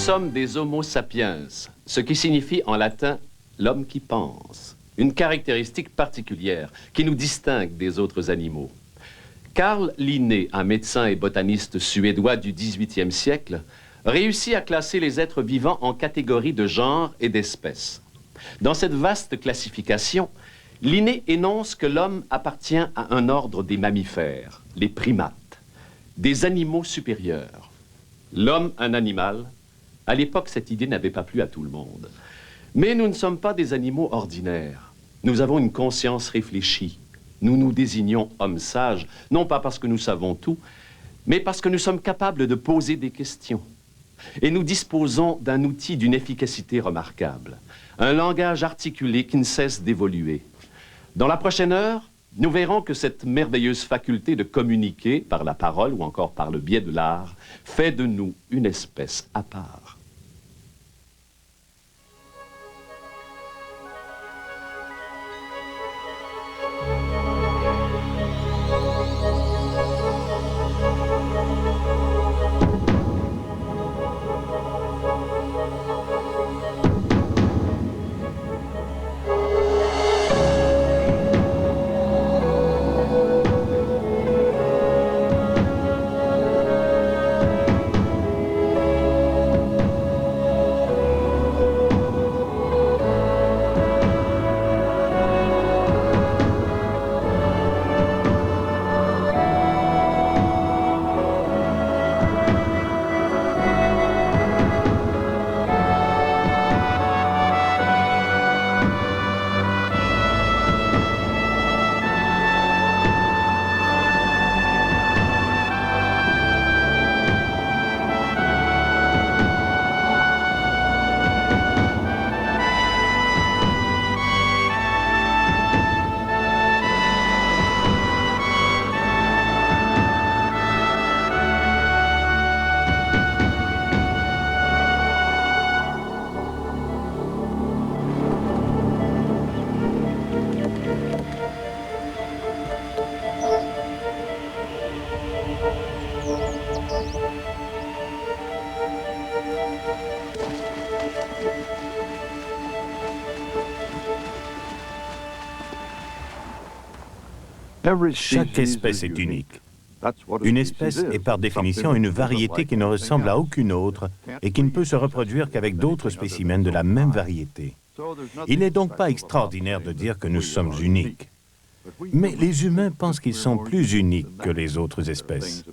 sommes des Homo sapiens, ce qui signifie en latin l'homme qui pense. Une caractéristique particulière qui nous distingue des autres animaux. Carl Linné, un médecin et botaniste suédois du XVIIIe siècle, réussit à classer les êtres vivants en catégories de genre et d'espèces. Dans cette vaste classification, Linné énonce que l'homme appartient à un ordre des mammifères, les primates, des animaux supérieurs. L'homme, un animal. À l'époque, cette idée n'avait pas plu à tout le monde. Mais nous ne sommes pas des animaux ordinaires. Nous avons une conscience réfléchie. Nous nous désignons hommes sages, non pas parce que nous savons tout, mais parce que nous sommes capables de poser des questions. Et nous disposons d'un outil d'une efficacité remarquable, un langage articulé qui ne cesse d'évoluer. Dans la prochaine heure, nous verrons que cette merveilleuse faculté de communiquer par la parole ou encore par le biais de l'art fait de nous une espèce à part. Chaque espèce est unique. Une espèce est par définition une variété qui ne ressemble à aucune autre et qui ne peut se reproduire qu'avec d'autres spécimens de la même variété. Il n'est donc pas extraordinaire de dire que nous sommes uniques. Mais les humains pensent qu'ils sont plus uniques que les autres espèces.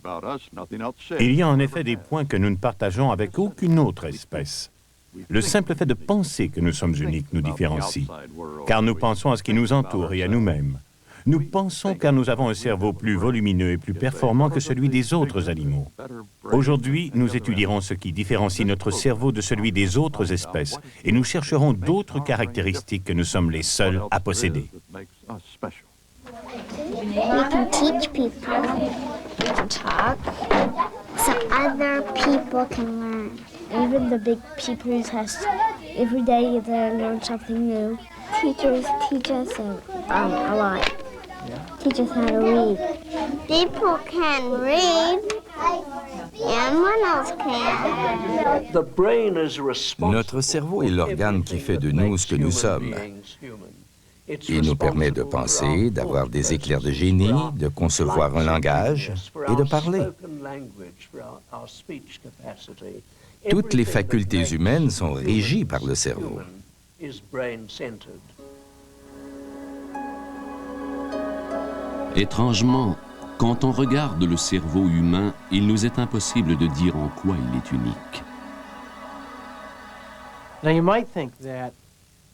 Il y a en effet des points que nous ne partageons avec aucune autre espèce. Le simple fait de penser que nous sommes uniques nous différencie, car nous pensons à ce qui nous entoure et à nous-mêmes. Nous pensons car nous avons un cerveau plus volumineux et plus performant que celui des autres animaux. Aujourd'hui, nous étudierons ce qui différencie notre cerveau de celui des autres espèces et nous chercherons d'autres caractéristiques que nous sommes les seuls à posséder. We can teach people, we can talk, so other people can learn. Even the big people test, every day they learn something new. Teachers teach us a lot. Teach us how to read. People can read, and one else can. Notre cerveau est l'organe qui fait de nous ce que nous sommes. Il nous permet de penser, d'avoir des éclairs de génie, de concevoir un langage et de parler. Toutes les facultés humaines sont régies par le cerveau. Étrangement, quand on regarde le cerveau humain, il nous est impossible de dire en quoi il est unique.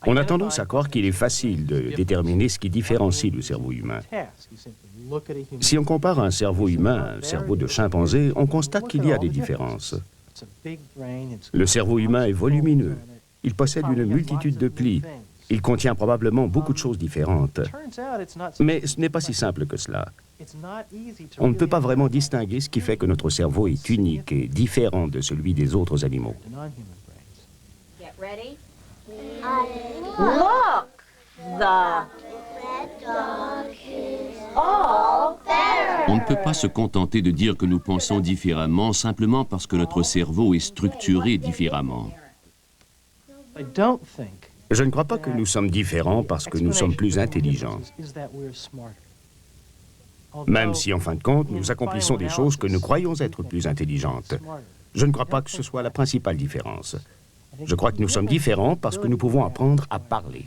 On a tendance à croire qu'il est facile de déterminer ce qui différencie le cerveau humain. Si on compare un cerveau humain à un cerveau de chimpanzé, on constate qu'il y a des différences. Le cerveau humain est volumineux. Il possède une multitude de plis. Il contient probablement beaucoup de choses différentes. Mais ce n'est pas si simple que cela. On ne peut pas vraiment distinguer ce qui fait que notre cerveau est unique et différent de celui des autres animaux. Look! The red dog is all better! On ne peut pas se contenter de dire que nous pensons différemment simplement parce que notre cerveau est structuré différemment. Je ne crois pas que nous sommes différents parce que nous sommes plus intelligents. Même si, en fin de compte, nous accomplissons des choses que nous croyons être plus intelligentes. Je ne crois pas que ce soit la principale différence. Je crois que nous sommes différents parce que nous pouvons apprendre à parler.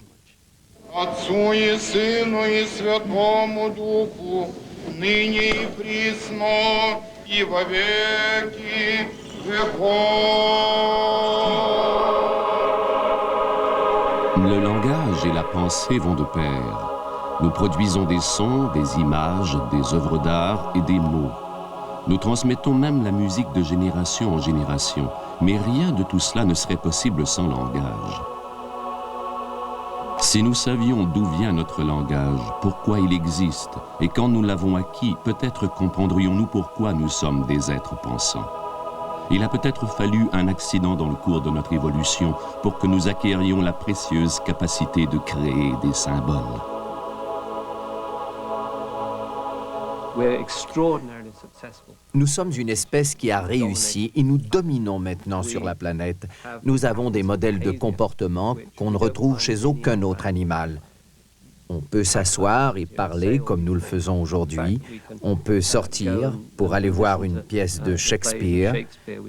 Отцу и Сыну и Святому Духу, ныне и присно, и во веки веков. Le langage et la pensée vont de pair. Nous produisons des sons, des images, des œuvres d'art et des mots. Nous transmettons même la musique de génération en génération, mais rien de tout cela ne serait possible sans langage. Si nous savions d'où vient notre langage, pourquoi il existe, et quand nous l'avons acquis, peut-être comprendrions-nous pourquoi nous sommes des êtres pensants. Il a peut-être fallu un accident dans le cours de notre évolution pour que nous acquérions la précieuse capacité de créer des symboles. Nous sommes une espèce qui a réussi et nous dominons maintenant sur la planète. Nous avons des modèles de comportement qu'on ne retrouve chez aucun autre animal. On peut s'asseoir et parler comme nous le faisons aujourd'hui. On peut sortir pour aller voir une pièce de Shakespeare.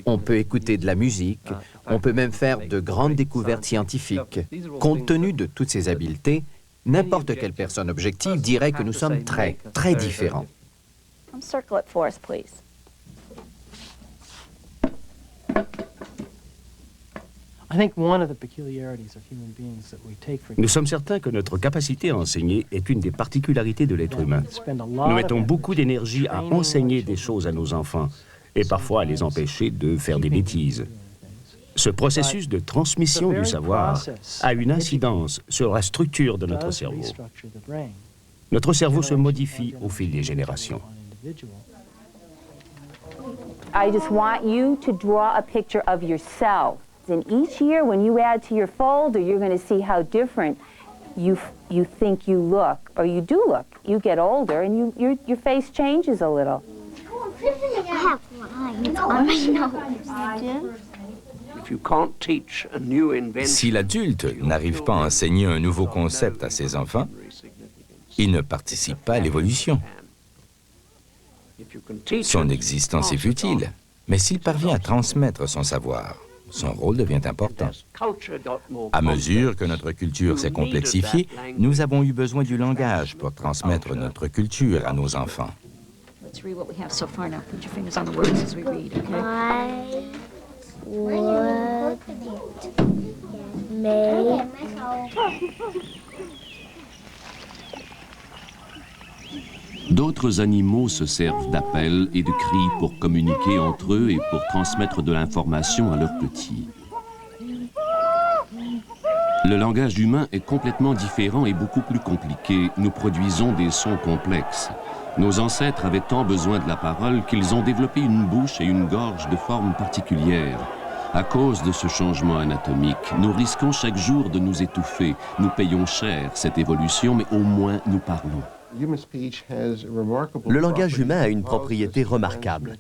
On peut écouter de la musique. On peut même faire de grandes découvertes scientifiques. Compte tenu de toutes ces habiletés, n'importe quelle personne objective dirait que nous sommes très, très différents. Circle it for us, please. Nous sommes certains que notre capacité à enseigner est une des particularités de l'être humain. Nous mettons beaucoup d'énergie à enseigner des choses à nos enfants et parfois à les empêcher de faire des bêtises. Ce processus de transmission du savoir a une incidence sur la structure de notre cerveau. Notre cerveau se modifie au fil des générations. I just want you to draw a picture of yourself. And each year when you add to your folder, you're going to see how different you think you look, or you do look. You get older and your face changes a little. I have lines on my nose. Si l'adulte n'arrive pas à enseigner un nouveau concept à ses enfants, il ne participe pas à l'évolution. Son existence est futile, mais s'il parvient à transmettre son savoir, son rôle devient important. À mesure que notre culture s'est complexifiée, nous avons eu besoin du langage pour transmettre notre culture à nos enfants. I would make D'autres animaux se servent d'appels et de cris pour communiquer entre eux et pour transmettre de l'information à leurs petits. Le langage humain est complètement différent et beaucoup plus compliqué. Nous produisons des sons complexes. Nos ancêtres avaient tant besoin de la parole qu'ils ont développé une bouche et une gorge de forme particulière. À cause de ce changement anatomique, nous risquons chaque jour de nous étouffer. Nous payons cher cette évolution, mais au moins nous parlons. Le langage humain a une propriété remarquable.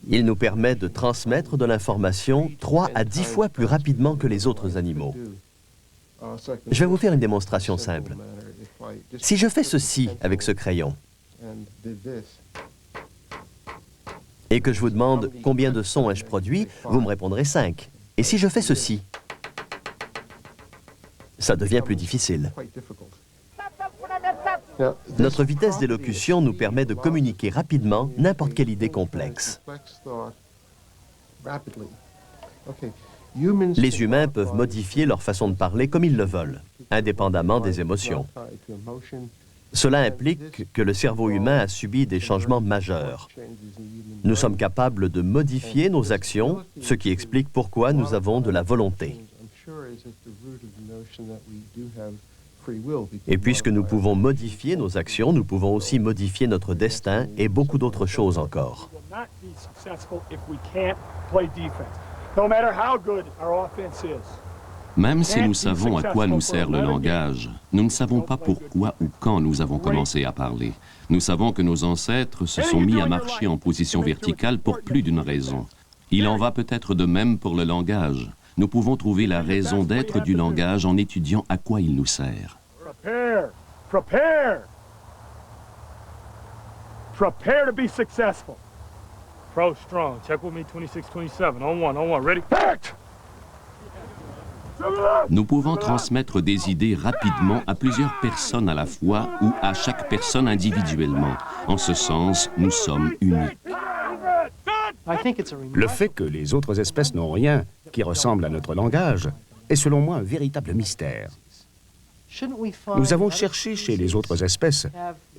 Il nous permet de transmettre de l'information 3 à 10 fois plus rapidement que les autres animaux. Je vais vous faire une démonstration simple. Si je fais ceci avec ce crayon, et que je vous demande combien de sons ai-je produit, vous me répondrez 5. Et si je fais ceci, ça devient plus difficile. Notre vitesse d'élocution nous permet de communiquer rapidement n'importe quelle idée complexe. Les humains peuvent modifier leur façon de parler comme ils le veulent, indépendamment des émotions. Cela implique que le cerveau humain a subi des changements majeurs. Nous sommes capables de modifier nos actions, ce qui explique pourquoi nous avons de la volonté. Et puisque nous pouvons modifier nos actions, nous pouvons aussi modifier notre destin et beaucoup d'autres choses encore. Même si nous savons à quoi nous sert le langage, nous ne savons pas pourquoi ou quand nous avons commencé à parler. Nous savons que nos ancêtres se sont mis à marcher en position verticale pour plus d'une raison. Il en va peut-être de même pour le langage. Nous pouvons trouver la raison d'être du langage en étudiant à quoi il nous sert. Prepare to be successful. Pro strong. Check with me, 26-27. On one. Ready? Act! Nous pouvons transmettre des idées rapidement à plusieurs personnes à la fois ou à chaque personne individuellement. En ce sens, nous sommes uniques. Le fait que les autres espèces n'ont rien qui ressemble à notre langage est selon moi un véritable mystère. Nous avons cherché chez les autres espèces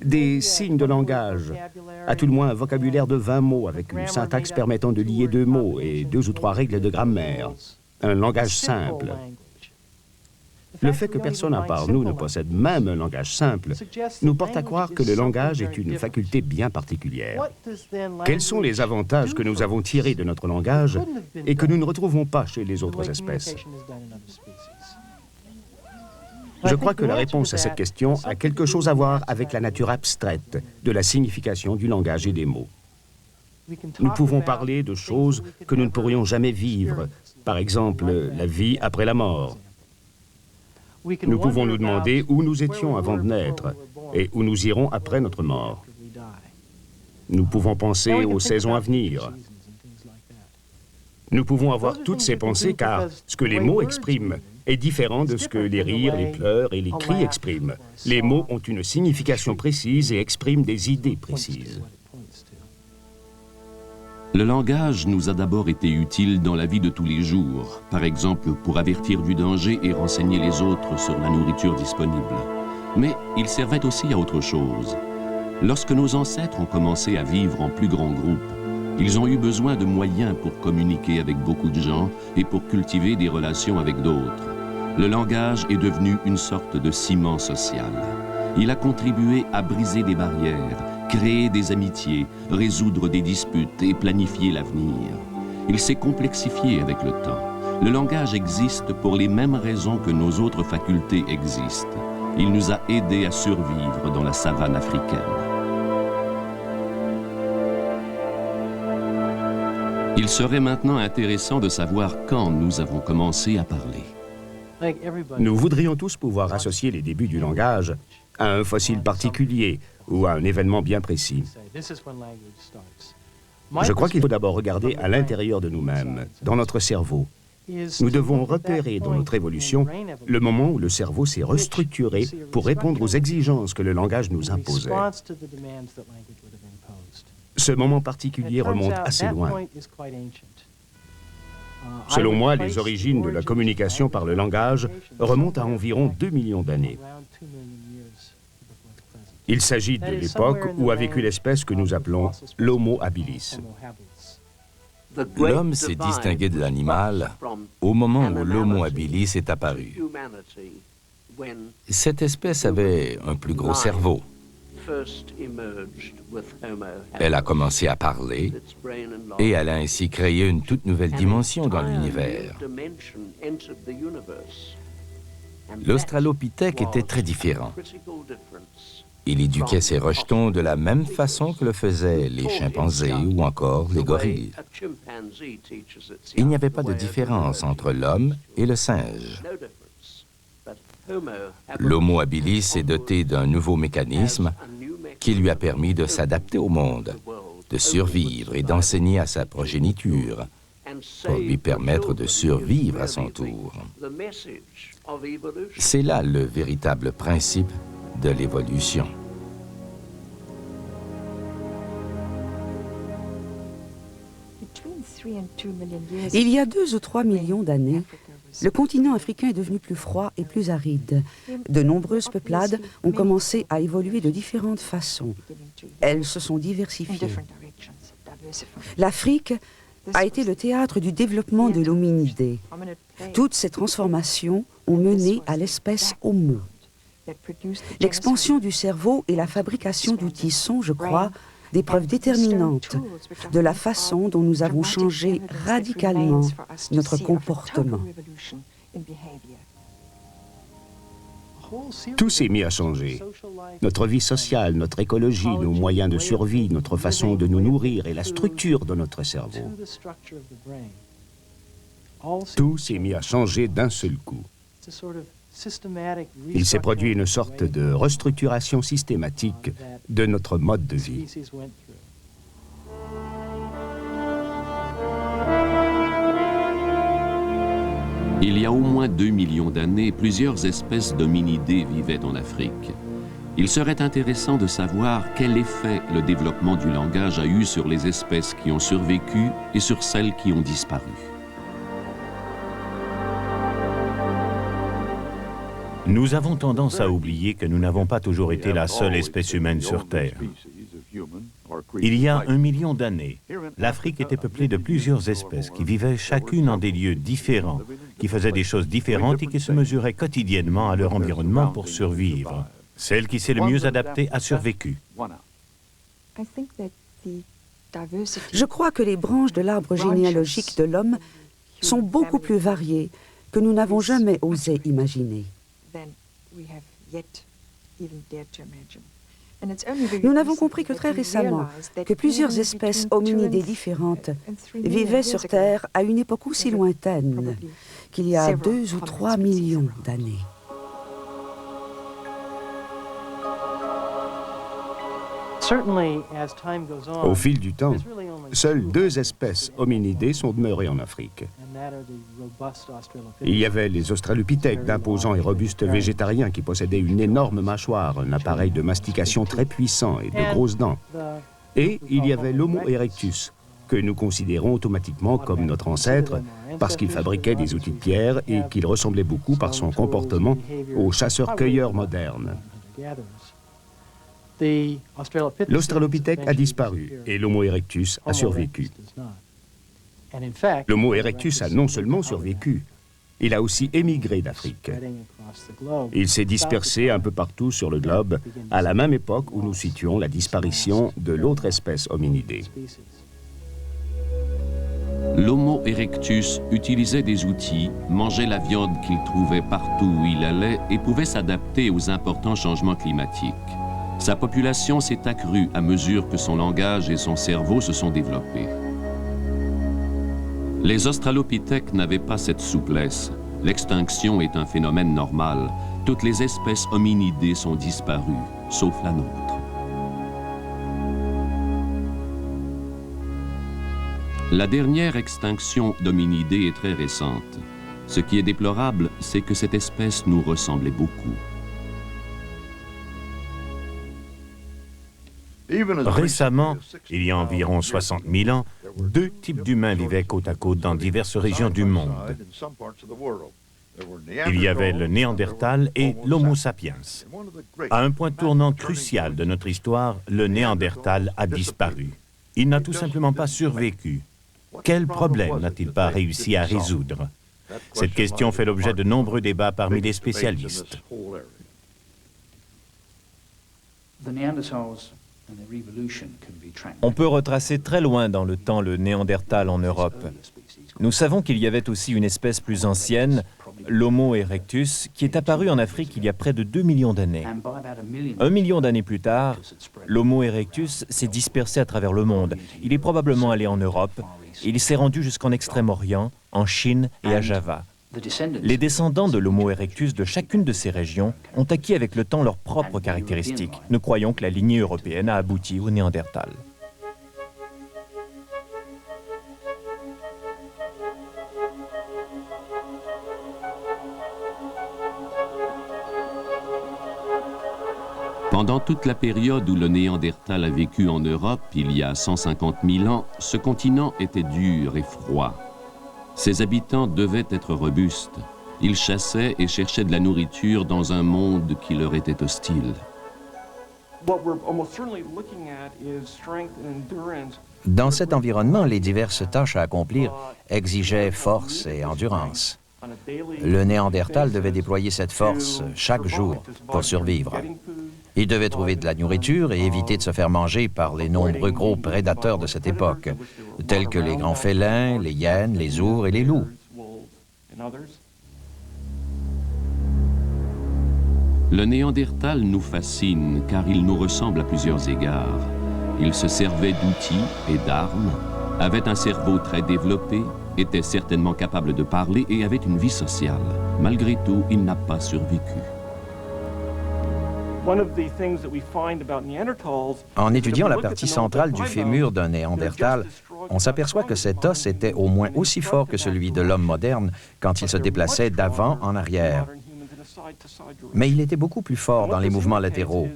des signes de langage, à tout le moins un vocabulaire de 20 mots avec une syntaxe permettant de lier 2 mots et 2 ou 3 règles de grammaire, un langage simple. Le fait que personne à part nous ne possède même un langage simple nous porte à croire que le langage est une faculté bien particulière. Quels sont les avantages que nous avons tirés de notre langage et que nous ne retrouvons pas chez les autres espèces? Je crois que la réponse à cette question a quelque chose à voir avec la nature abstraite de la signification du langage et des mots. Nous pouvons parler de choses que nous ne pourrions jamais vivre, par exemple la vie après la mort. Nous pouvons nous demander où nous étions avant de naître et où nous irons après notre mort. Nous pouvons penser aux saisons à venir. Nous pouvons avoir toutes ces pensées car ce que les mots expriment est différent de ce que les rires, les pleurs et les cris expriment. Les mots ont une signification précise et expriment des idées précises. Le langage nous a d'abord été utile dans la vie de tous les jours, par exemple pour avertir du danger et renseigner les autres sur la nourriture disponible. Mais il servait aussi à autre chose. Lorsque nos ancêtres ont commencé à vivre en plus grands groupes, ils ont eu besoin de moyens pour communiquer avec beaucoup de gens et pour cultiver des relations avec d'autres. Le langage est devenu une sorte de ciment social. Il a contribué à briser des barrières, créer des amitiés, résoudre des disputes et planifier l'avenir. Il s'est complexifié avec le temps. Le langage existe pour les mêmes raisons que nos autres facultés existent. Il nous a aidés à survivre dans la savane africaine. Il serait maintenant intéressant de savoir quand nous avons commencé à parler. Nous voudrions tous pouvoir associer les débuts du langage à un fossile particulier ou à un événement bien précis. Je crois qu'il faut d'abord regarder à l'intérieur de nous-mêmes, dans notre cerveau. Nous devons repérer dans notre évolution le moment où le cerveau s'est restructuré pour répondre aux exigences que le langage nous imposait. Ce moment particulier remonte assez loin. Selon moi, les origines de la communication par le langage remontent à environ 2 millions d'années. Il s'agit de l'époque où a vécu l'espèce que nous appelons l'Homo habilis. L'homme s'est distingué de l'animal au moment où l'Homo habilis est apparu. Cette espèce avait un plus gros cerveau. Elle a commencé à parler et elle a ainsi créé une toute nouvelle dimension dans l'univers. L'Australopithèque était très différent. Il éduquait ses rejetons de la même façon que le faisaient les chimpanzés ou encore les gorilles. Il n'y avait pas de différence entre l'homme et le singe. L'Homo habilis est doté d'un nouveau mécanisme qui lui a permis de s'adapter au monde, de survivre et d'enseigner à sa progéniture pour lui permettre de survivre à son tour. C'est là le véritable principe de l'évolution. Il y a 2 ou 3 millions d'années, le continent africain est devenu plus froid et plus aride. De nombreuses peuplades ont commencé à évoluer de différentes façons. Elles se sont diversifiées. L'Afrique a été le théâtre du développement de l'hominidé. Toutes ces transformations ont mené à l'espèce Homo. L'expansion du cerveau et la fabrication d'outils sont, je crois, des preuves déterminantes de la façon dont nous avons changé radicalement notre comportement. Tout s'est mis à changer. Notre vie sociale, notre écologie, nos moyens de survie, notre façon de nous nourrir et la structure de notre cerveau. Tout s'est mis à changer d'un seul coup. Il s'est produit une sorte de restructuration systématique de notre mode de vie. Il y a au moins 2 millions d'années, plusieurs espèces d'hominidés vivaient en Afrique. Il serait intéressant de savoir quel effet le développement du langage a eu sur les espèces qui ont survécu et sur celles qui ont disparu. Nous avons tendance à oublier que nous n'avons pas toujours été la seule espèce humaine sur Terre. Il y a 1 million d'années, l'Afrique était peuplée de plusieurs espèces qui vivaient chacune en des lieux différents, qui faisaient des choses différentes et qui se mesuraient quotidiennement à leur environnement pour survivre. Celle qui s'est le mieux adaptée a survécu. Je crois que les branches de l'arbre généalogique de l'homme sont beaucoup plus variées que nous n'avons jamais osé imaginer. Nous n'avons compris que très récemment que plusieurs espèces hominidées différentes vivaient sur Terre à une époque aussi lointaine qu'il y a 2 ou 3 millions d'années. Au fil du temps, seules 2 espèces hominidées sont demeurées en Afrique. Il y avait les australopithèques d'imposants et robustes végétariens qui possédaient une énorme mâchoire, un appareil de mastication très puissant et de grosses dents. Et il y avait l'Homo erectus, que nous considérons automatiquement comme notre ancêtre parce qu'il fabriquait des outils de pierre et qu'il ressemblait beaucoup par son comportement aux chasseurs-cueilleurs modernes. L'Australopithèque a disparu et l'Homo erectus a survécu. L'Homo erectus a non seulement survécu, il a aussi émigré d'Afrique. Il s'est dispersé un peu partout sur le globe à la même époque où nous situons la disparition de l'autre espèce hominidée. L'Homo erectus utilisait des outils, mangeait la viande qu'il trouvait partout où il allait et pouvait s'adapter aux importants changements climatiques. Sa population s'est accrue à mesure que son langage et son cerveau se sont développés. Les australopithèques n'avaient pas cette souplesse. L'extinction est un phénomène normal. Toutes les espèces hominidées sont disparues, sauf la nôtre. La dernière extinction d'hominidés est très récente. Ce qui est déplorable, c'est que cette espèce nous ressemblait beaucoup. Récemment, il y a environ 60 000 ans, 2 types d'humains vivaient côte à côte dans diverses régions du monde. Il y avait le Néandertal et l'Homo sapiens. À un point tournant crucial de notre histoire, le Néandertal a disparu. Il n'a tout simplement pas survécu. Quel problème n'a-t-il pas réussi à résoudre? Cette question fait l'objet de nombreux débats parmi les spécialistes. On peut retracer très loin dans le temps le Néandertal en Europe. Nous savons qu'il y avait aussi une espèce plus ancienne, l'Homo erectus, qui est apparue en Afrique il y a près de 2 millions d'années. 1 million d'années plus tard, l'Homo erectus s'est dispersé à travers le monde. Il est probablement allé en Europe. Il s'est rendu jusqu'en Extrême-Orient, en Chine et à Java. Les descendants de l'Homo erectus de chacune de ces régions ont acquis avec le temps leurs propres caractéristiques. Nous croyons que la lignée européenne a abouti au Néandertal. Pendant toute la période où le Néandertal a vécu en Europe, il y a 150 000 ans, ce continent était dur et froid. Ses habitants devaient être robustes. Ils chassaient et cherchaient de la nourriture dans un monde qui leur était hostile. Dans cet environnement, les diverses tâches à accomplir exigeaient force et endurance. Le Néandertal devait déployer cette force chaque jour pour survivre. Il devait trouver de la nourriture et éviter de se faire manger par les nombreux gros prédateurs de cette époque, tels que les grands félins, les hyènes, les ours et les loups. Le Néandertal nous fascine car il nous ressemble à plusieurs égards. Il se servait d'outils et d'armes, avait un cerveau très développé, était certainement capable de parler et avait une vie sociale. Malgré tout, il n'a pas survécu. En étudiant la partie centrale du fémur d'un Néandertal, on s'aperçoit que cet os était au moins aussi fort que celui de l'homme moderne quand il se déplaçait d'avant en arrière. Mais il était beaucoup plus fort dans les mouvements latéraux.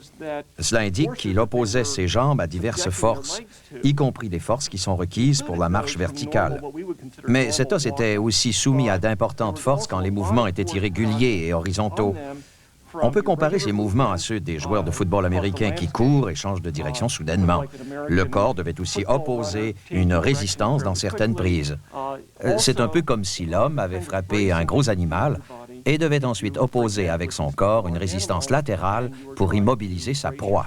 Cela indique qu'il opposait ses jambes à diverses forces, y compris des forces qui sont requises pour la marche verticale. Mais cet os était aussi soumis à d'importantes forces quand les mouvements étaient irréguliers et horizontaux. On peut comparer ces mouvements à ceux des joueurs de football américains qui courent et changent de direction soudainement. Le corps devait aussi opposer une résistance dans certaines prises. C'est un peu comme si l'homme avait frappé un gros animal et devait ensuite opposer avec son corps une résistance latérale pour immobiliser sa proie.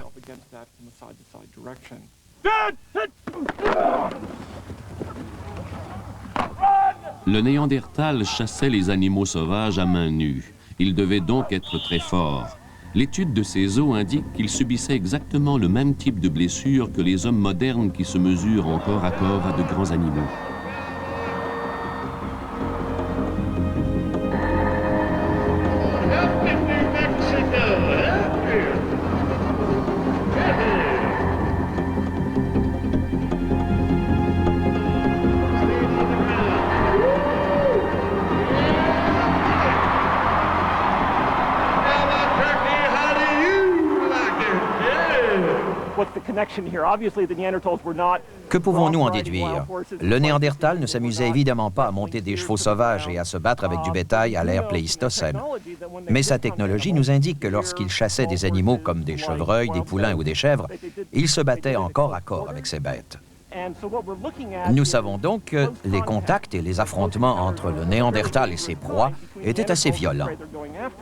Le Néandertal chassait les animaux sauvages à main nue. Il devait donc être très fort. L'étude de ses os indique qu'il subissait exactement le même type de blessures que les hommes modernes qui se mesurent en corps à corps à de grands animaux. Que pouvons-nous en déduire? Le Néandertal ne s'amusait évidemment pas à monter des chevaux sauvages et à se battre avec du bétail à l'ère Pléistocène. Mais sa technologie nous indique que lorsqu'il chassait des animaux comme des chevreuils, des poulains ou des chèvres, il se battait en corps à corps avec ces bêtes. Nous savons donc que les contacts et les affrontements entre le Néandertal et ses proies étaient assez violents.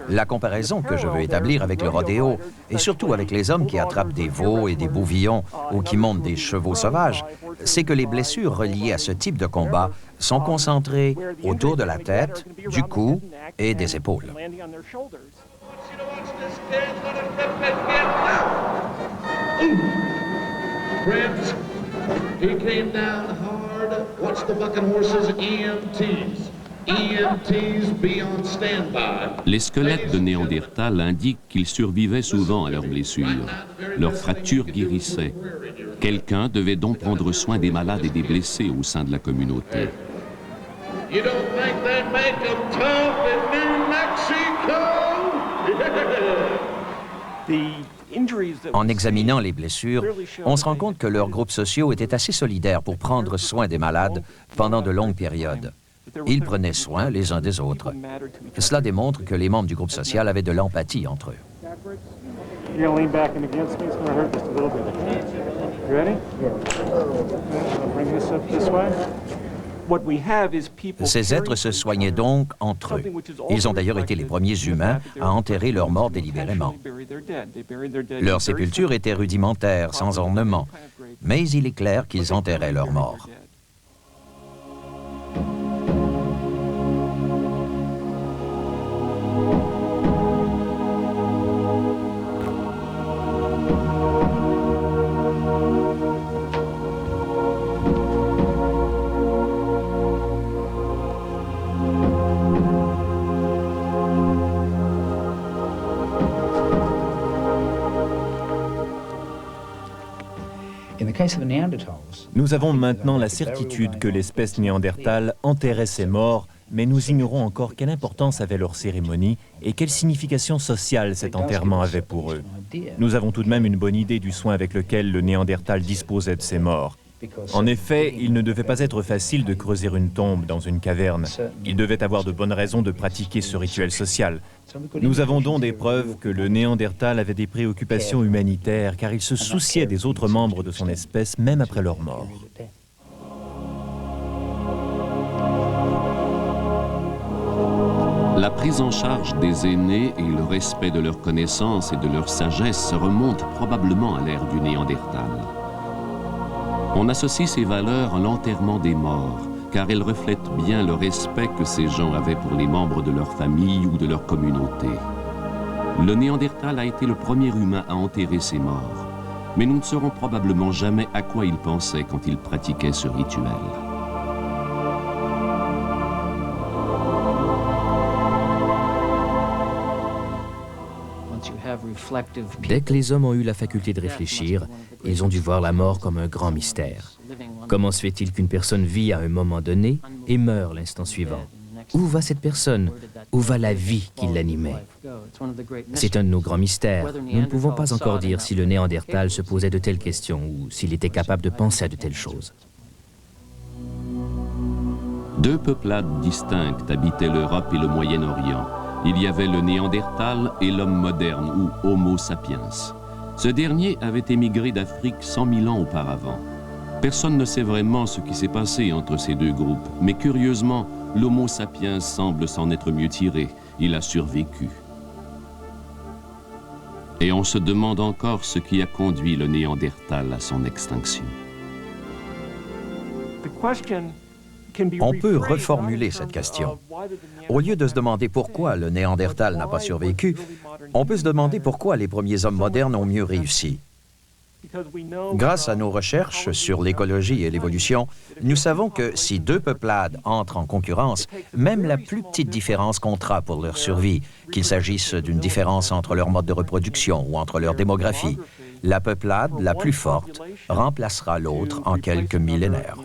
La comparaison que je veux établir avec le rodéo, et surtout avec les hommes qui attrapent des veaux et des bouvillons ou qui montent des chevaux sauvages, c'est que les blessures reliées à ce type de combat sont concentrées autour de la tête, du cou et des épaules. He came down hard. Watch the bucking horses, EMTs. EMTs be on standby. Les squelettes de Néandertal indiquent qu'ils survivaient souvent à leurs blessures. Leurs fractures guérissaient. Quelqu'un devait donc prendre soin des malades et des blessés au sein de la communauté. You don't think they make them tough in New Mexico? En examinant les blessures, on se rend compte que leurs groupes sociaux étaient assez solidaires pour prendre soin des malades pendant de longues périodes. Ils prenaient soin les uns des autres. Cela démontre que les membres du groupe social avaient de l'empathie entre eux. Ces êtres se soignaient donc entre eux. Ils ont d'ailleurs été les premiers humains à enterrer leurs morts délibérément. Leur sépulture était rudimentaire, sans ornement, mais il est clair qu'ils enterraient leurs morts. Nous avons maintenant la certitude que l'espèce néandertale enterrait ses morts, mais nous ignorons encore quelle importance avait leur cérémonie et quelle signification sociale cet enterrement avait pour eux. Nous avons tout de même une bonne idée du soin avec lequel le Néandertal disposait de ses morts. En effet, il ne devait pas être facile de creuser une tombe dans une caverne. Il devait avoir de bonnes raisons de pratiquer ce rituel social. Nous avons donc des preuves que le Néandertal avait des préoccupations humanitaires car il se souciait des autres membres de son espèce même après leur mort. La prise en charge des aînés et le respect de leurs connaissances et de leur sagesse remontent probablement à l'ère du Néandertal. On associe ces valeurs à l'enterrement des morts, car elles reflètent bien le respect que ces gens avaient pour les membres de leur famille ou de leur communauté. Le Néandertal a été le premier humain à enterrer ses morts. Mais nous ne saurons probablement jamais à quoi il pensait quand il pratiquait ce rituel. Dès que les hommes ont eu la faculté de réfléchir, ils ont dû voir la mort comme un grand mystère. Comment se fait-il qu'une personne vit à un moment donné et meurt l'instant suivant? Où va cette personne? Où va la vie qui l'animait? C'est un de nos grands mystères. Nous ne pouvons pas encore dire si le Néandertal se posait de telles questions ou s'il était capable de penser à de telles choses. Deux peuplades distinctes habitaient l'Europe et le Moyen-Orient. Il y avait le Néandertal et l'homme moderne, ou Homo sapiens. Ce dernier avait émigré d'Afrique 100 000 ans auparavant. Personne ne sait vraiment ce qui s'est passé entre ces deux groupes, mais curieusement, l'Homo sapiens semble s'en être mieux tiré. Il a survécu. Et on se demande encore ce qui a conduit le Néandertal à son extinction. On peut reformuler cette question. Au lieu de se demander pourquoi le Néandertal n'a pas survécu, on peut se demander pourquoi les premiers hommes modernes ont mieux réussi. Grâce à nos recherches sur l'écologie et l'évolution, nous savons que si deux peuplades entrent en concurrence, même la plus petite différence comptera pour leur survie, qu'il s'agisse d'une différence entre leur mode de reproduction ou entre leur démographie. La peuplade la plus forte remplacera l'autre en quelques millénaires.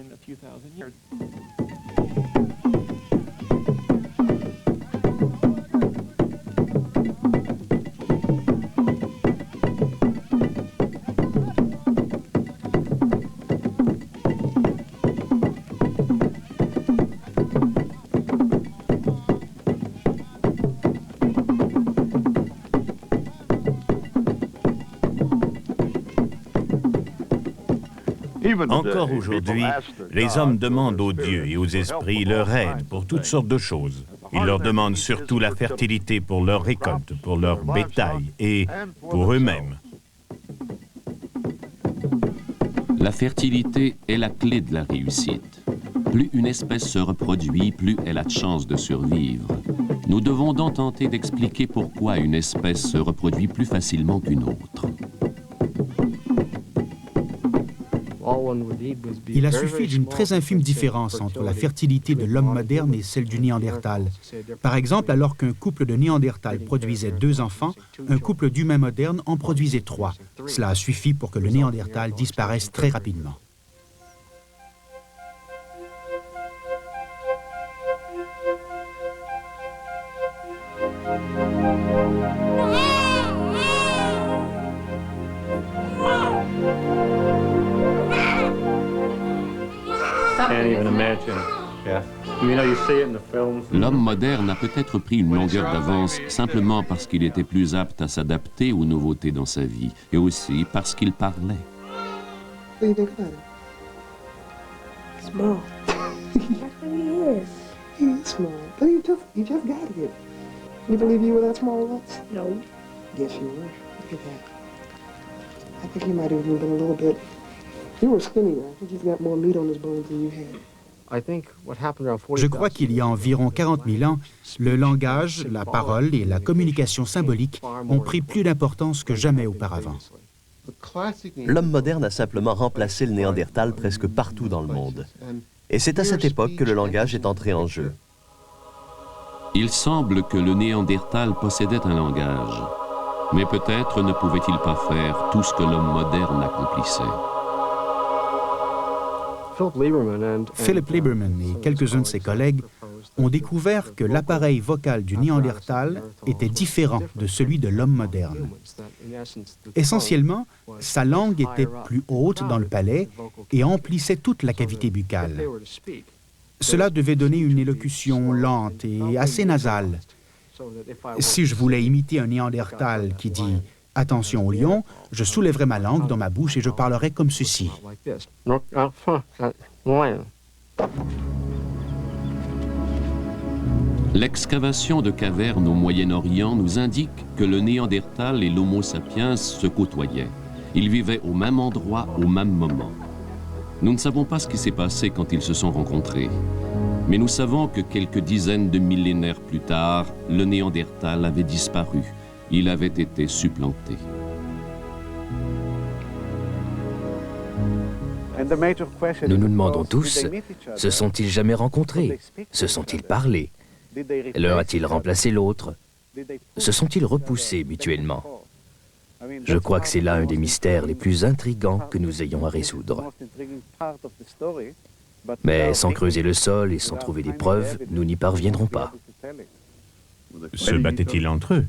Encore aujourd'hui, les hommes demandent aux dieux et aux esprits leur aide pour toutes sortes de choses. Ils leur demandent surtout la fertilité pour leur récolte, pour leur bétail et pour eux-mêmes. La fertilité est la clé de la réussite. Plus une espèce se reproduit, plus elle a de chances de survivre. Nous devons donc tenter d'expliquer pourquoi une espèce se reproduit plus facilement qu'une autre. Il a suffi d'une très infime différence entre la fertilité de l'homme moderne et celle du Néandertal. Par exemple, alors qu'un couple de Néandertal produisait 2 enfants, un couple d'humains modernes en produisait 3. Cela a suffi pour que le Néandertal disparaisse très rapidement. L'homme moderne a peut-être pris une longueur d'avance simplement parce qu'il était plus apte à s'adapter aux nouveautés dans sa vie, et aussi parce qu'il parlait. What do you think about it? Small. It really is. He is small. But you just got it. You believe you were that small once? No. Yes, you were. Look at that. I think he might have even been a little bit... You were skinnier. I think he's got more meat on his bones than you had. Je crois qu'il y a environ 40 000 ans, le langage, la parole et la communication symbolique ont pris plus d'importance que jamais auparavant. L'homme moderne a simplement remplacé le Néandertal presque partout dans le monde. Et c'est à cette époque que le langage est entré en jeu. Il semble que le Néandertal possédait un langage, mais peut-être ne pouvait-il pas faire tout ce que l'homme moderne accomplissait. Philip Lieberman et quelques-uns de ses collègues ont découvert que l'appareil vocal du Néandertal était différent de celui de l'homme moderne. Essentiellement, sa langue était plus haute dans le palais et emplissait toute la cavité buccale. Cela devait donner une élocution lente et assez nasale. Si je voulais imiter un Néandertal qui dit « Attention au lion », je soulèverais ma langue dans ma bouche et je parlerais comme ceci. L'excavation de cavernes au Moyen-Orient nous indique que le Néandertal et l'Homo sapiens se côtoyaient. Ils vivaient au même endroit, au même moment. Nous ne savons pas ce qui s'est passé quand ils se sont rencontrés. Mais nous savons que quelques dizaines de millénaires plus tard, le Néandertal avait disparu. il avait été supplanté. Nous nous demandons tous, se sont-ils jamais rencontrés? Se sont-ils parlé? L'un a-t-il remplacé l'autre? Se sont-ils repoussés mutuellement? Je crois que c'est là un des mystères les plus intrigants que nous ayons à résoudre. Mais sans creuser le sol et sans trouver des preuves, nous n'y parviendrons pas. Se battaient-ils entre eux?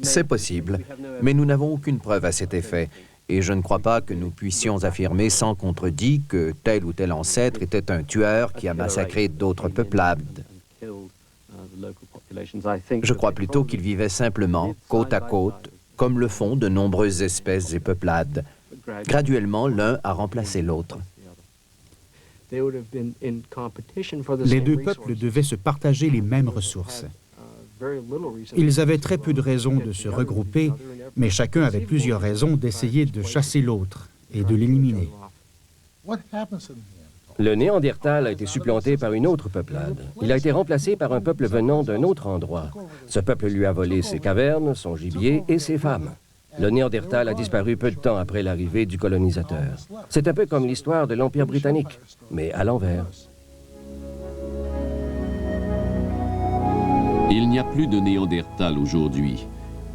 C'est possible, mais nous n'avons aucune preuve à cet effet. Et je ne crois pas que nous puissions affirmer sans contredit que tel ou tel ancêtre était un tueur qui a massacré d'autres peuplades. Je crois plutôt qu'ils vivaient simplement, côte à côte, comme le font de nombreuses espèces et peuplades. Graduellement, l'un a remplacé l'autre. Les deux peuples devaient se partager les mêmes ressources. Ils avaient très peu de raisons de se regrouper, mais chacun avait plusieurs raisons d'essayer de chasser l'autre et de l'éliminer. Le Néandertal a été supplanté par une autre peuplade. Il a été remplacé par un peuple venant d'un autre endroit. Ce peuple lui a volé ses cavernes, son gibier et ses femmes. Le Néandertal a disparu peu de temps après l'arrivée du colonisateur. C'est un peu comme l'histoire de l'Empire britannique, mais à l'envers. Il n'y a plus de Néandertal aujourd'hui,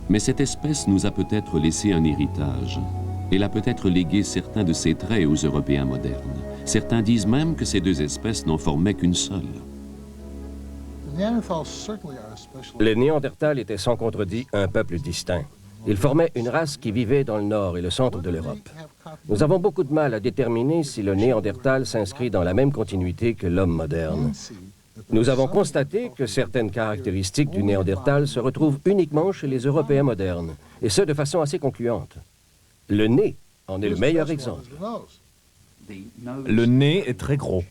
mais cette espèce nous a peut-être laissé un héritage. Elle a peut-être légué certains de ses traits aux Européens modernes. Certains disent même que ces deux espèces n'en formaient qu'une seule. Les Néandertals étaient sans contredit un peuple distinct. Ils formaient une race qui vivait dans le nord et le centre de l'Europe. Nous avons beaucoup de mal à déterminer si le Néandertal s'inscrit dans la même continuité que l'homme moderne. Nous avons constaté que certaines caractéristiques du Néandertal se retrouvent uniquement chez les Européens modernes, et ce de façon assez concluante. Le nez en est le meilleur exemple. Le nez est très gros.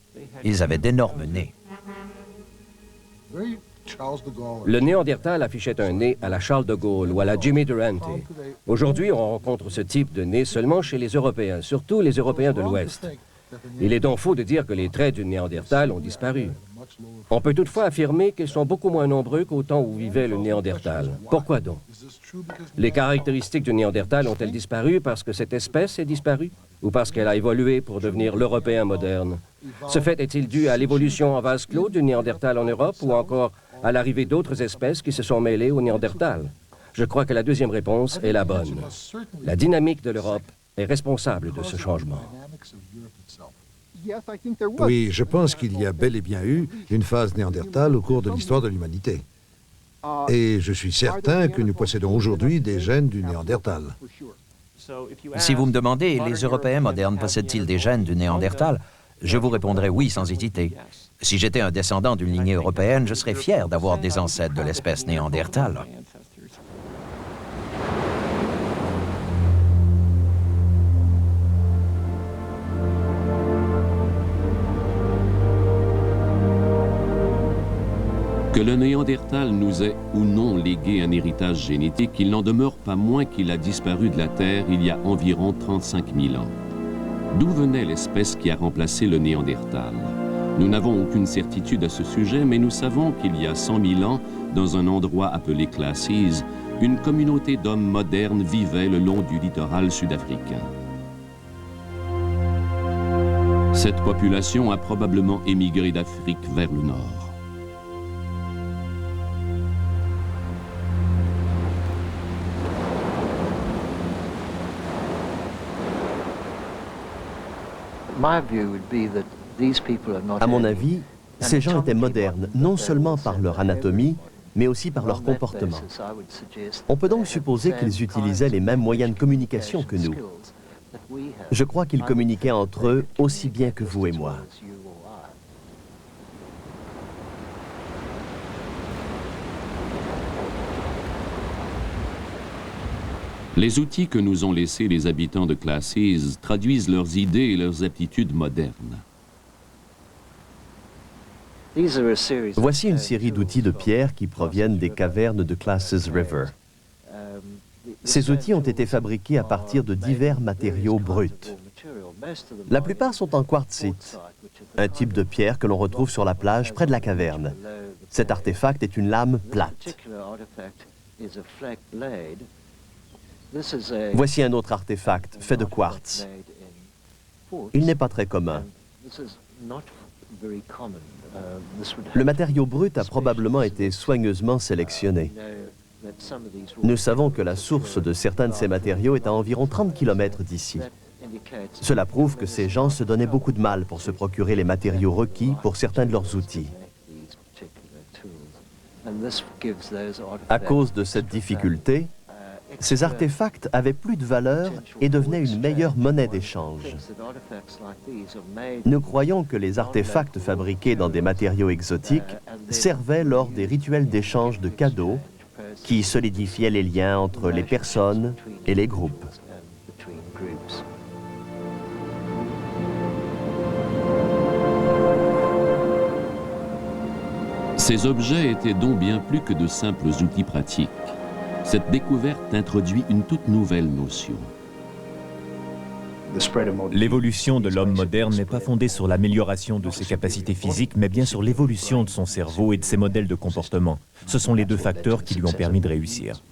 Ils avaient d'énormes nez. Le Néandertal affichait un nez à la Charles de Gaulle ou à la Jimmy Durante. Aujourd'hui, on rencontre ce type de nez seulement chez les Européens, surtout les Européens de l'Ouest. Il est donc faux de dire que les traits du Néandertal ont disparu. On peut toutefois affirmer qu'ils sont beaucoup moins nombreux qu'au temps où vivait le Néandertal. Pourquoi donc? Les caractéristiques du Néandertal ont-elles disparu parce que cette espèce est disparue ou parce qu'elle a évolué pour devenir l'Européen moderne? Ce fait est-il dû à l'évolution en vase clos du Néandertal en Europe ou encore à l'arrivée d'autres espèces qui se sont mêlées au Néandertal? Je crois que la deuxième réponse est la bonne. La dynamique de l'Europe est responsable de ce changement. Oui, je pense qu'il y a bel et bien eu une phase néandertale au cours de l'histoire de l'humanité. Et je suis certain que nous possédons aujourd'hui des gènes du Néandertal. Si vous me demandez, les Européens modernes possèdent-ils des gènes du Néandertal? Je vous répondrai oui sans hésiter. Si j'étais un descendant d'une lignée européenne, je serais fier d'avoir des ancêtres de l'espèce Néandertal. Que le Néandertal nous ait ou non légué un héritage génétique, il n'en demeure pas moins qu'il a disparu de la Terre il y a environ 35 000 ans. D'où venait l'espèce qui a remplacé le Néandertal? Nous n'avons aucune certitude à ce sujet, mais nous savons qu'il y a 100 000 ans, dans un endroit appelé Classes, une communauté d'hommes modernes vivait le long du littoral sud-africain. Cette population a probablement émigré d'Afrique vers le nord. À mon avis, ces gens étaient modernes, non seulement par leur anatomie, mais aussi par leur comportement. On peut donc supposer qu'ils utilisaient les mêmes moyens de communication que nous. Je crois qu'ils communiquaient entre eux aussi bien que vous et moi. Les outils que nous ont laissés les habitants de Classes traduisent leurs idées et leurs aptitudes modernes. Voici une série d'outils de pierre qui proviennent des cavernes de Classes River. Ces outils ont été fabriqués à partir de divers matériaux bruts. La plupart sont en quartzite, un type de pierre que l'on retrouve sur la plage près de la caverne. Cet artefact est une lame plate. Voici un autre artefact fait de quartz. Il n'est pas très commun. Le matériau brut a probablement été soigneusement sélectionné. Nous savons que la source de certains de ces matériaux est à environ 30 km d'ici. Cela prouve que ces gens se donnaient beaucoup de mal pour se procurer les matériaux requis pour certains de leurs outils. À cause de cette difficulté, ces artefacts avaient plus de valeur et devenaient une meilleure monnaie d'échange. Nous croyons que les artefacts fabriqués dans des matériaux exotiques servaient lors des rituels d'échange de cadeaux qui solidifiaient les liens entre les personnes et les groupes. Ces objets étaient donc bien plus que de simples outils pratiques. Cette découverte introduit une toute nouvelle notion. L'évolution de l'homme moderne n'est pas fondée sur l'amélioration de ses capacités physiques, mais bien sur l'évolution de son cerveau et de ses modèles de comportement. Ce sont les deux facteurs qui lui ont permis de réussir.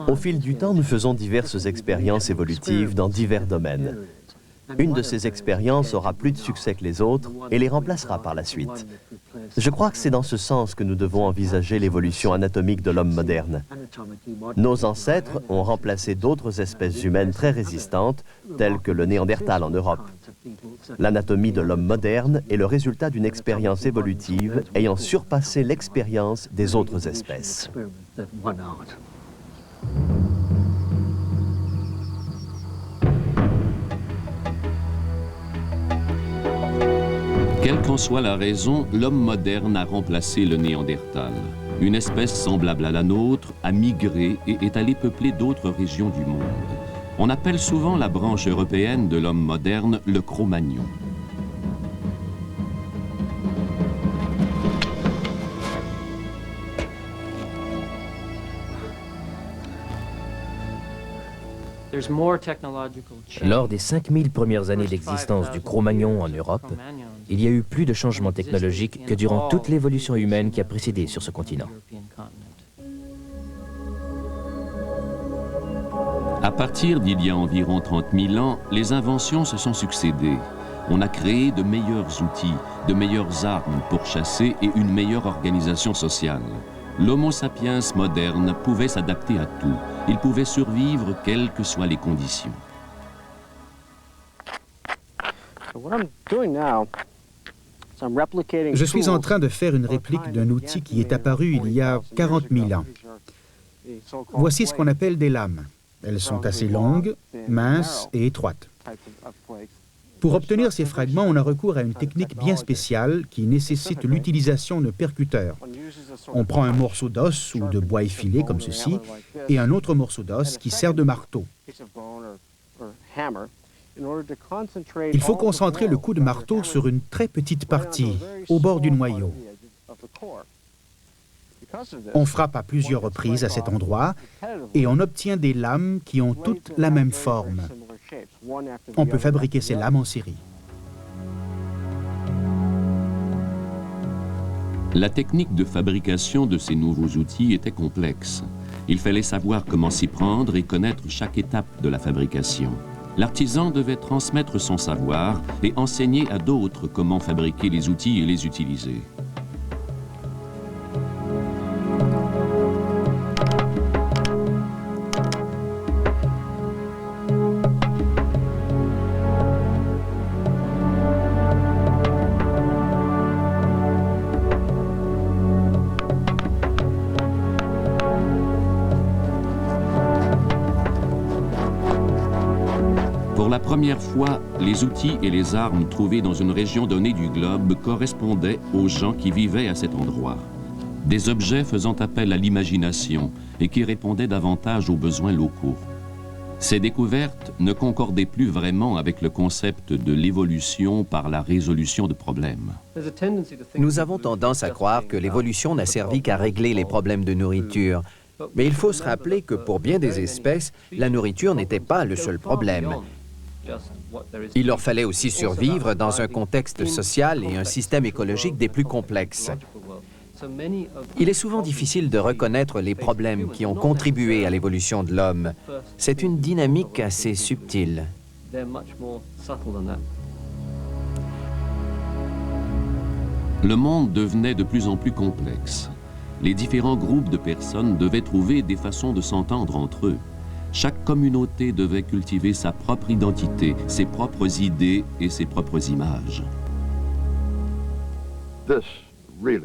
Au fil du temps, nous faisons diverses expériences évolutives dans divers domaines. Une de ces expériences aura plus de succès que les autres et les remplacera par la suite. Je crois que c'est dans ce sens que nous devons envisager l'évolution anatomique de l'homme moderne. Nos ancêtres ont remplacé d'autres espèces humaines très résistantes, telles que le Néandertal en Europe. L'anatomie de l'homme moderne est le résultat d'une expérience évolutive ayant surpassé l'expérience des autres espèces. Quelle qu'en soit la raison, l'homme moderne a remplacé le Néandertal. Une espèce semblable à la nôtre a migré et est allée peupler d'autres régions du monde. On appelle souvent la branche européenne de l'homme moderne le Cro-Magnon. Lors des 5000 premières années d'existence du Cro-Magnon en Europe, il y a eu plus de changements technologiques que durant toute l'évolution humaine qui a précédé sur ce continent. À partir d'il y a environ 30 000 ans, les inventions se sont succédées. On a créé de meilleurs outils, de meilleures armes pour chasser et une meilleure organisation sociale. L'Homo sapiens moderne pouvait s'adapter à tout. Il pouvait survivre quelles que soient les conditions. Je suis en train de faire une réplique d'un outil qui est apparu il y a 40 000 ans. Voici ce qu'on appelle des lames. Elles sont assez longues, minces et étroites. Pour obtenir ces fragments, on a recours à une technique bien spéciale qui nécessite l'utilisation de percuteurs. On prend un morceau d'os ou de bois effilé comme ceci et un autre morceau d'os qui sert de marteau. Il faut concentrer le coup de marteau sur une très petite partie, au bord du noyau. On frappe à plusieurs reprises à cet endroit et on obtient des lames qui ont toutes la même forme. On peut fabriquer ces lames en série. La technique de fabrication de ces nouveaux outils était complexe. Il fallait savoir comment s'y prendre et connaître chaque étape de la fabrication. L'artisan devait transmettre son savoir et enseigner à d'autres comment fabriquer les outils et les utiliser. Pour la première fois, les outils et les armes trouvés dans une région donnée du globe correspondaient aux gens qui vivaient à cet endroit. Des objets faisant appel à l'imagination et qui répondaient davantage aux besoins locaux. Ces découvertes ne concordaient plus vraiment avec le concept de l'évolution par la résolution de problèmes. Nous avons tendance à croire que l'évolution n'a servi qu'à régler les problèmes de nourriture. Mais il faut se rappeler que pour bien des espèces, la nourriture n'était pas le seul problème. Il leur fallait aussi survivre dans un contexte social et un système écologique des plus complexes. Il est souvent difficile de reconnaître les problèmes qui ont contribué à l'évolution de l'homme. C'est une dynamique assez subtile. Le monde devenait de plus en plus complexe. Les différents groupes de personnes devaient trouver des façons de s'entendre entre eux. Chaque communauté devait cultiver sa propre identité, ses propres idées et ses propres images.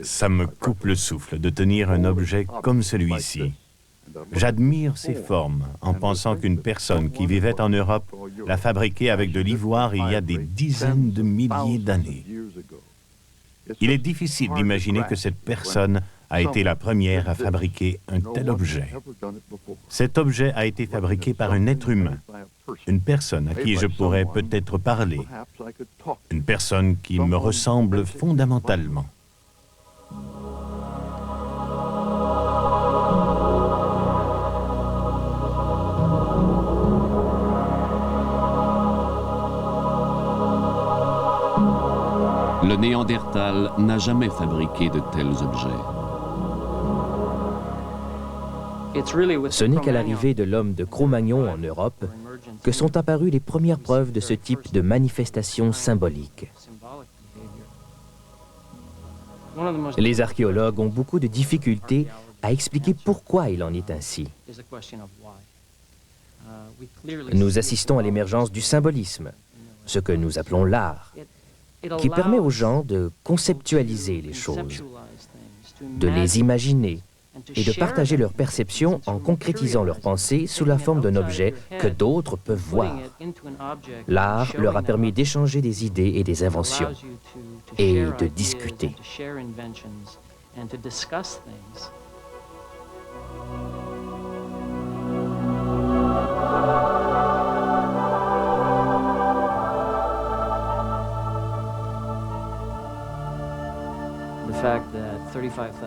Ça me coupe le souffle de tenir un objet comme celui-ci. J'admire ses formes en pensant qu'une personne qui vivait en Europe l'a fabriqué avec de l'ivoire il y a des dizaines de milliers d'années. Il est difficile d'imaginer que cette personne a été la première à fabriquer un tel objet. Cet objet a été fabriqué par un être humain, une personne à qui je pourrais peut-être parler, une personne qui me ressemble fondamentalement. Le Néandertal n'a jamais fabriqué de tels objets. Ce n'est qu'à l'arrivée de l'homme de Cro-Magnon en Europe que sont apparues les premières preuves de ce type de manifestation symbolique. Les archéologues ont beaucoup de difficultés à expliquer pourquoi il en est ainsi. Nous assistons à l'émergence du symbolisme, ce que nous appelons l'art, qui permet aux gens de conceptualiser les choses, de les imaginer et de partager leurs perceptions en concrétisant leurs pensées sous la forme d'un objet que d'autres peuvent voir. L'art leur a permis d'échanger des idées et des inventions et de discuter.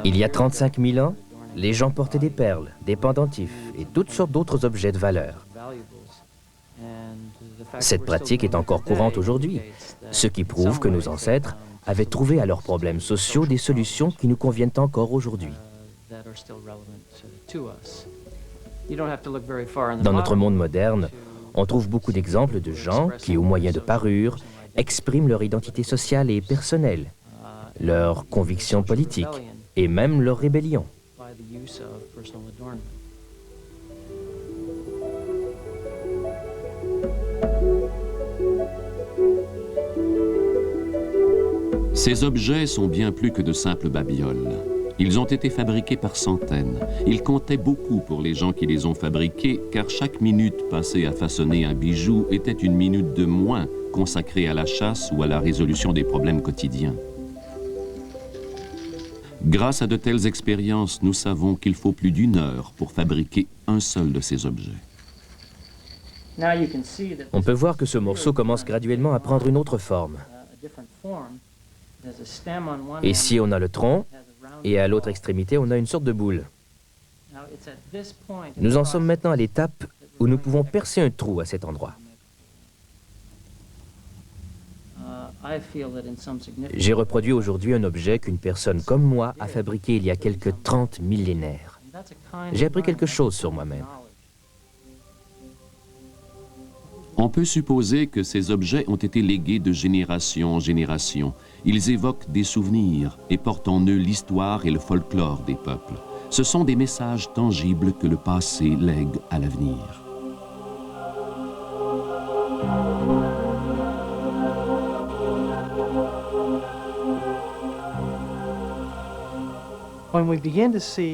Il y a 35 000 ans, les gens portaient des perles, des pendentifs et toutes sortes d'autres objets de valeur. Cette pratique est encore courante aujourd'hui, ce qui prouve que nos ancêtres avaient trouvé à leurs problèmes sociaux des solutions qui nous conviennent encore aujourd'hui. Dans notre monde moderne, on trouve beaucoup d'exemples de gens qui, au moyen de parures, expriment leur identité sociale et personnelle, leurs convictions politiques et même leurs rébellions. Ces objets sont bien plus que de simples babioles. Ils ont été fabriqués par centaines. Ils comptaient beaucoup pour les gens qui les ont fabriqués, car chaque minute passée à façonner un bijou était une minute de moins consacrée à la chasse ou à la résolution des problèmes quotidiens. Grâce à de telles expériences, nous savons qu'il faut plus d'1 heure pour fabriquer un seul de ces objets. On peut voir que ce morceau commence graduellement à prendre une autre forme. Ici, on a le tronc, et à l'autre extrémité, on a une sorte de boule. Nous en sommes maintenant à l'étape où nous pouvons percer un trou à cet endroit. J'ai reproduit aujourd'hui un objet qu'une personne comme moi a fabriqué il y a quelques 30 millénaires. J'ai appris quelque chose sur moi-même. On peut supposer que ces objets ont été légués de génération en génération. Ils évoquent des souvenirs et portent en eux l'histoire et le folklore des peuples. Ce sont des messages tangibles que le passé lègue à l'avenir.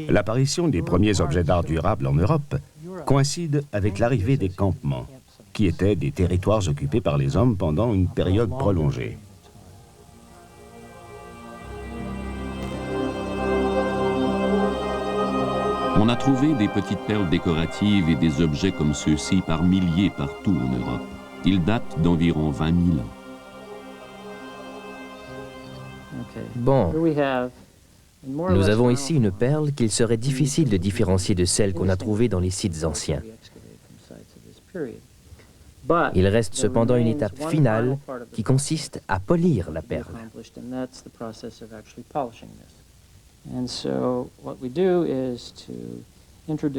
L'apparition des premiers objets d'art durable en Europe coïncide avec l'arrivée des campements, qui étaient des territoires occupés par les hommes pendant une période prolongée. On a trouvé des petites perles décoratives et des objets comme ceux-ci par milliers partout en Europe. Ils datent d'environ 20 000 ans. Bon, nous avons ici une perle qu'il serait difficile de différencier de celle qu'on a trouvée dans les sites anciens. Il reste cependant une étape finale qui consiste à polir la perle.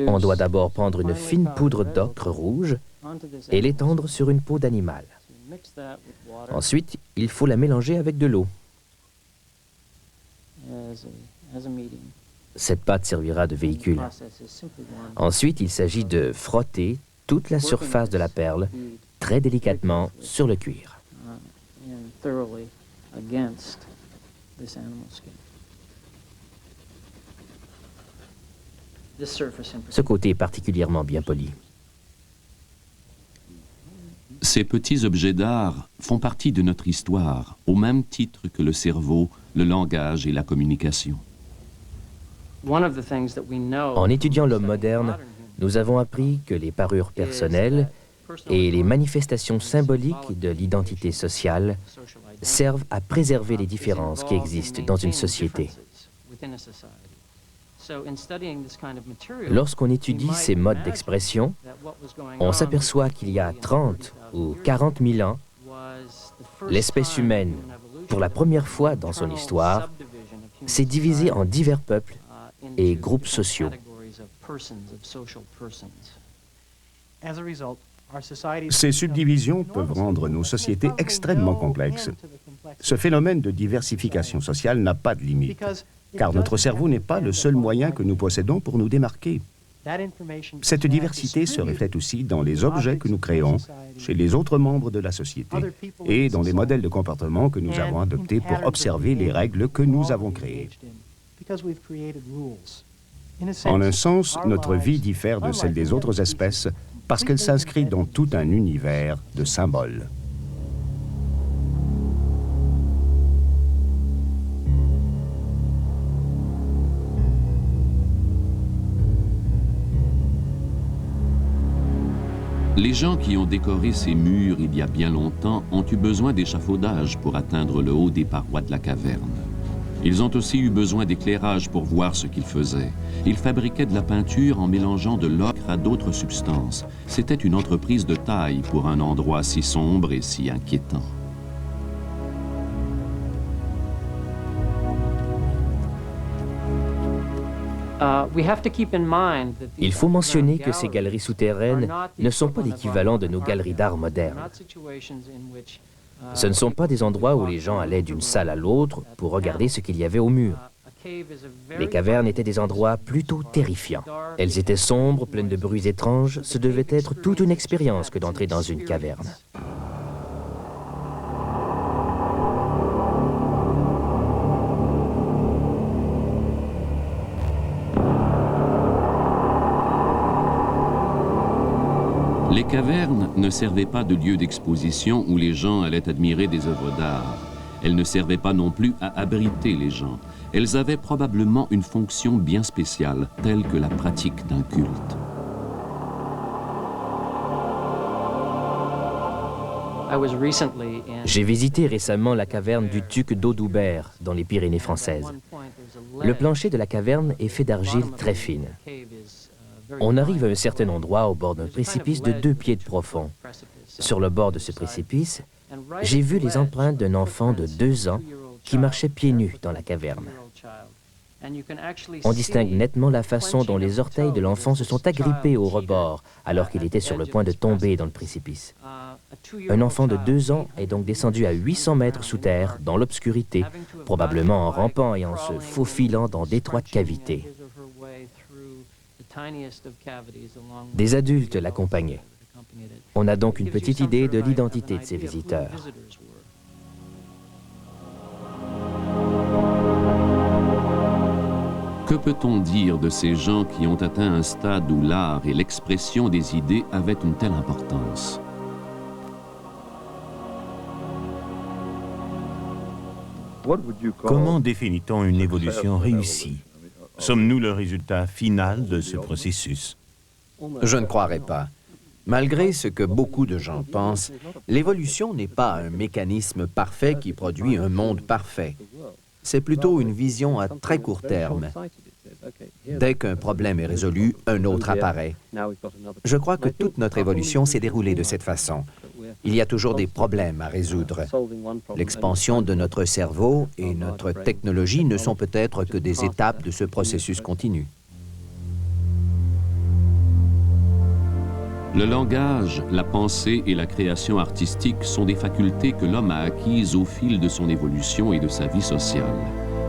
On doit d'abord prendre une fine poudre d'ocre rouge et l'étendre sur une peau d'animal. Ensuite, il faut la mélanger avec de l'eau. Cette pâte servira de véhicule. Ensuite, il s'agit de frotter toute la surface de la perle très délicatement sur le cuir. Ce côté est particulièrement bien poli. Ces petits objets d'art font partie de notre histoire, au même titre que le cerveau, le langage et la communication. En étudiant l'homme moderne, nous avons appris que les parures personnelles et les manifestations symboliques de l'identité sociale servent à préserver les différences qui existent dans une société. Lorsqu'on étudie ces modes d'expression, on s'aperçoit qu'il y a 30 ou 40 000 ans, l'espèce humaine, pour la première fois dans son histoire, s'est divisée en divers peuples et groupes sociaux. Ces subdivisions peuvent rendre nos sociétés extrêmement complexes. Ce phénomène de diversification sociale n'a pas de limite, car notre cerveau n'est pas le seul moyen que nous possédons pour nous démarquer. Cette diversité se reflète aussi dans les objets que nous créons chez les autres membres de la société et dans les modèles de comportement que nous avons adoptés pour observer les règles que nous avons créées. En un sens, notre vie diffère de celle des autres espèces parce qu'elle s'inscrit dans tout un univers de symboles. Les gens qui ont décoré ces murs il y a bien longtemps ont eu besoin d'échafaudage pour atteindre le haut des parois de la caverne. Ils ont aussi eu besoin d'éclairage pour voir ce qu'ils faisaient. Ils fabriquaient de la peinture en mélangeant de l'ocre à d'autres substances. C'était une entreprise de taille pour un endroit si sombre et si inquiétant. Il faut mentionner que ces galeries souterraines ne sont pas l'équivalent de nos galeries d'art modernes. Ce ne sont pas des endroits où les gens allaient d'une salle à l'autre pour regarder ce qu'il y avait au mur. Les cavernes étaient des endroits plutôt terrifiants. Elles étaient sombres, pleines de bruits étranges. Ce devait être toute une expérience que d'entrer dans une caverne. Les cavernes ne servaient pas de lieu d'exposition où les gens allaient admirer des œuvres d'art. Elles ne servaient pas non plus à abriter les gens. Elles avaient probablement une fonction bien spéciale, telle que la pratique d'un culte. J'ai visité récemment la caverne du Tuc d'Audoubert, dans les Pyrénées françaises. Le plancher de la caverne est fait d'argile très fine. On arrive à un certain endroit au bord d'un précipice de 2 pieds de profond. Sur le bord de ce précipice, j'ai vu les empreintes d'un enfant de 2 ans qui marchait pieds nus dans la caverne. On distingue nettement la façon dont les orteils de l'enfant se sont agrippés au rebord alors qu'il était sur le point de tomber dans le précipice. Un enfant de 2 ans est donc descendu à 800 mètres sous terre, dans l'obscurité, probablement en rampant et en se faufilant dans d'étroites cavités. Des adultes l'accompagnaient. On a donc une petite idée de l'identité de ces visiteurs. Que peut-on dire de ces gens qui ont atteint un stade où l'art et l'expression des idées avaient une telle importance? Comment définit-on une évolution réussie? Sommes-nous le résultat final de ce processus? Je ne croirais pas. Malgré ce que beaucoup de gens pensent, l'évolution n'est pas un mécanisme parfait qui produit un monde parfait. C'est plutôt une vision à très court terme. Dès qu'un problème est résolu, un autre apparaît. Je crois que toute notre évolution s'est déroulée de cette façon. Il y a toujours des problèmes à résoudre. L'expansion de notre cerveau et notre technologie ne sont peut-être que des étapes de ce processus continu. Le langage, la pensée et la création artistique sont des facultés que l'homme a acquises au fil de son évolution et de sa vie sociale.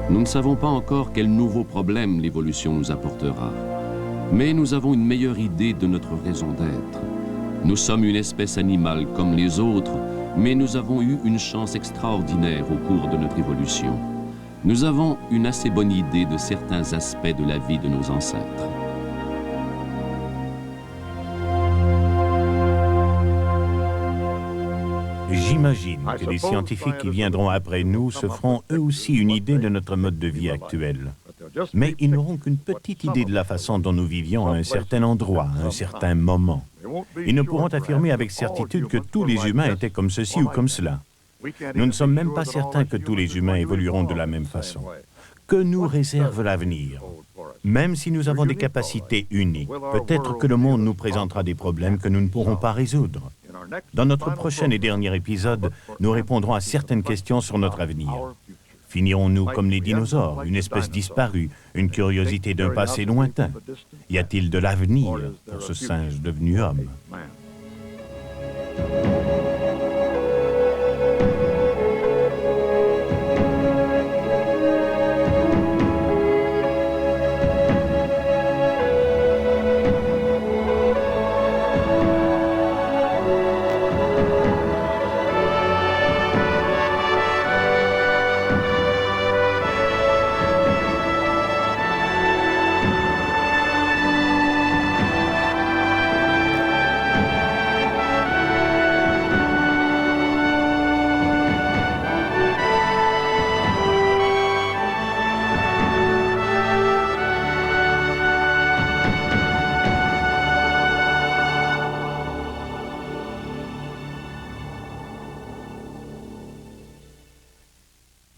Nous ne savons pas encore quels nouveaux problèmes l'évolution nous apportera. Mais nous avons une meilleure idée de notre raison d'être. Nous sommes une espèce animale comme les autres, mais nous avons eu une chance extraordinaire au cours de notre évolution. Nous avons une assez bonne idée de certains aspects de la vie de nos ancêtres. J'imagine que les scientifiques qui viendront après nous se feront eux aussi une idée de notre mode de vie actuel. Mais ils n'auront qu'une petite idée de la façon dont nous vivions à un certain endroit, à un certain moment. Ils ne pourront affirmer avec certitude que tous les humains étaient comme ceci ou comme cela. Nous ne sommes même pas certains que tous les humains évolueront de la même façon. Que nous réserve l'avenir? Même si nous avons des capacités uniques, peut-être que le monde nous présentera des problèmes que nous ne pourrons pas résoudre. Dans notre prochain et dernier épisode, nous répondrons à certaines questions sur notre avenir. Finirons-nous comme les dinosaures, une espèce disparue, une curiosité d'un passé lointain? Y a-t-il de l'avenir pour ce singe devenu homme?